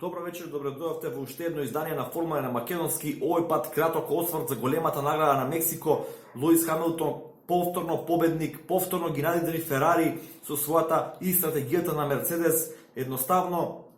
Добро вечер, добро дојавте во уште едно издание на Формула на македонски, овој пат краток осврт за големата награда на Мексико. Луис Хамилтон повторно победник, повторно ги надидри Ферари со својата и стратегијата на Мерцедес. Едноставно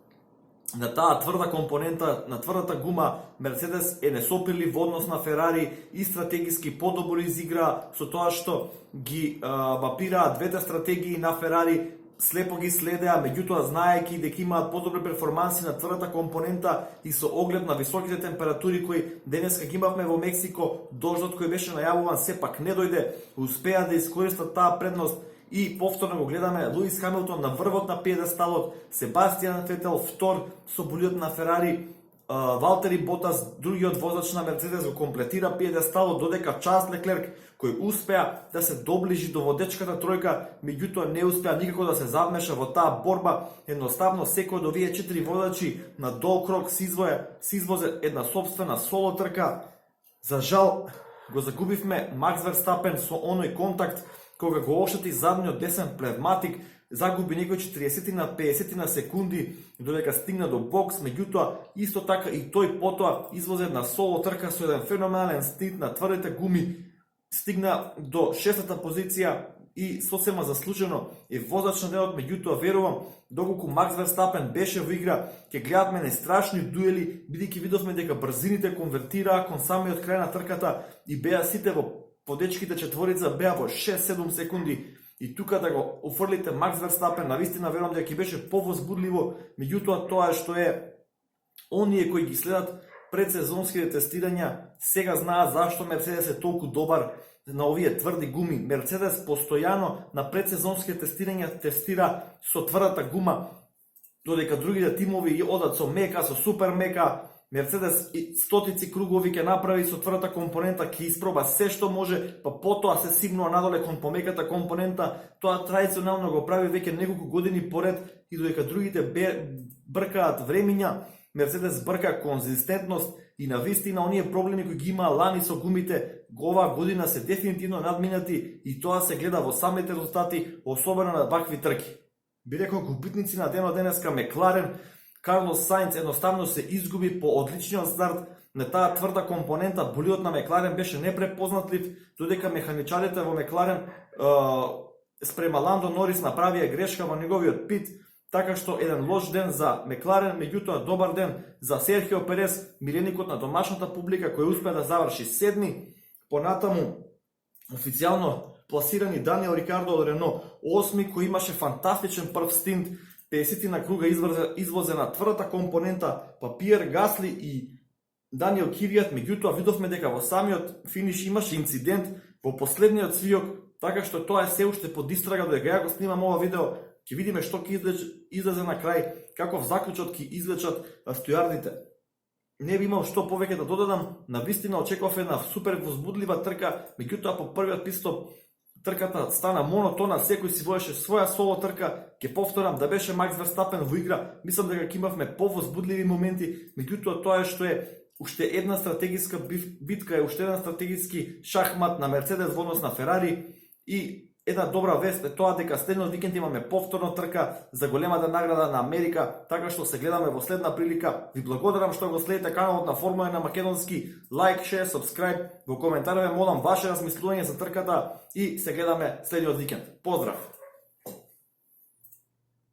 на таа тврда компонента, на тврдата гума, Мерцедес е несопирлив во однос на Ферари и стратегиски подобро изигра со тоа што ги мапираа двете стратегии на Ферари, слепо ги следеа, меѓутоа знаејќи дека имаат подобри перформанси на тврдата компонента и со оглед на високите температури кои денеска ги имавме во Мексико, дождот кој беше најавуван сепак не дојде, успеа да искористат таа предност и повторно го гледаме Луис Хамилтон на врвот на пиедесталот, Себастијан Фетел втор со болидот на Ферари, Валтери Ботас, другиот возач на Мерцедес, го комплетира пиедесталот, додека Чарлс Леклерк, кој успеа да се доближи до водечката тројка, меѓутоа не успеа никако да се замеша во таа борба. Едноставно секој од овие 4 водачи на долг рок се извозе една собствена соло трка. За жал го загубивме Макс Верстапен со оној контакт кога го оштети задниот десен пневматик, загуби некои 40 на 50 на секунди додека стигна до бокс, меѓутоа исто така и тој потоа извозе една соло трка со еден феноменален стинт на тврдите гуми, стигна до 6-та позиција и сосема заслужено е возач на денот. Меѓутоа верувам, доколку Макс Верстапен беше во игра, ќе гледавме нестрашни дуели, бидејќи видовме дека брзините конвертираа кон самиот крај на трката и беа сите во водечките четворица беа во 6-7 секунди. И тука да го офрлите Макс Верстапен, навистина верувам дека ќе беше повозбудливо, меѓутоа тоа што е оние кои ги следат предсезонските тестирања сега знаат зашто Мерцедес е толку добар на овие тврди гуми. Мерцедес постојано на предсезонските тестирања тестира со тврдата гума, додека другите тимови ги одат со мека, со супер мека. Мерцедес стотици кругови ќе направи со тврдата компонента, ќе испроба се што може, па потоа се сигнува надоле кон помеката компонента. Тоа традиционално го прави веќе неколку години поред и додека другите бркаат времиња, Мерцедес брка конзистентност и навистина оние проблеми кои ги има лани со гумите оваа година се дефинитивно надминати и тоа се гледа во самите резултати, особено на вакви трки. Би рекол губитници на денот денеска Мекларен. Карлос Саинц едноставно се изгуби по одличниот старт на таа тврда компонента. Болидот на Мекларен беше непрепознатлив, додека механичарите во Мекларен спрема Ландо Норис направија грешка во неговиот пит, така што еден лош ден за Мекларен, меѓутоа добар ден за Серхио Перес, миленикот на домашната публика, кој успеа да заврши седми. Понатаму официјално пласирани Даниел Рикардо од Рено, осми, кој имаше фантастичен прв стинт, 50 на круга извозе на тврдата компонента, па Пиер Гасли и Даниел Квиат, меѓутоа видовме дека во самиот финиш имаше инцидент во последниот свиок, така што тоа е се уште под истрага. Додека ја го снимам ова видео, ќе видиме што ќе излезе на крај, каков заклучок ќе извлечат стојардите. Не би имал што повеќе да додадам, навистина очекував една супер возбудлива трка, меѓутоа по првиот пистоп трката стана монотона, секој си водеше своја соло трка. Ќе повторам, да беше Макс Верстапен во игра, мислам дека ќе имавме повозбудливи моменти, меѓутоа тоа е што е уште една стратегиска битка, е уште еден стратегиски шахмат на Мерцедес во однос на Ферари. И една добра вест е тоа дека следниот викенд имаме повторно трка за големата награда на Америка, така што се гледаме во следна прилика. Ви благодарам што го следите каналот на Формула на македонски. Лайк, шер, сабскрайб, во коментарове молам ваше размислување за трката и се гледаме следниот викенд. Поздрав!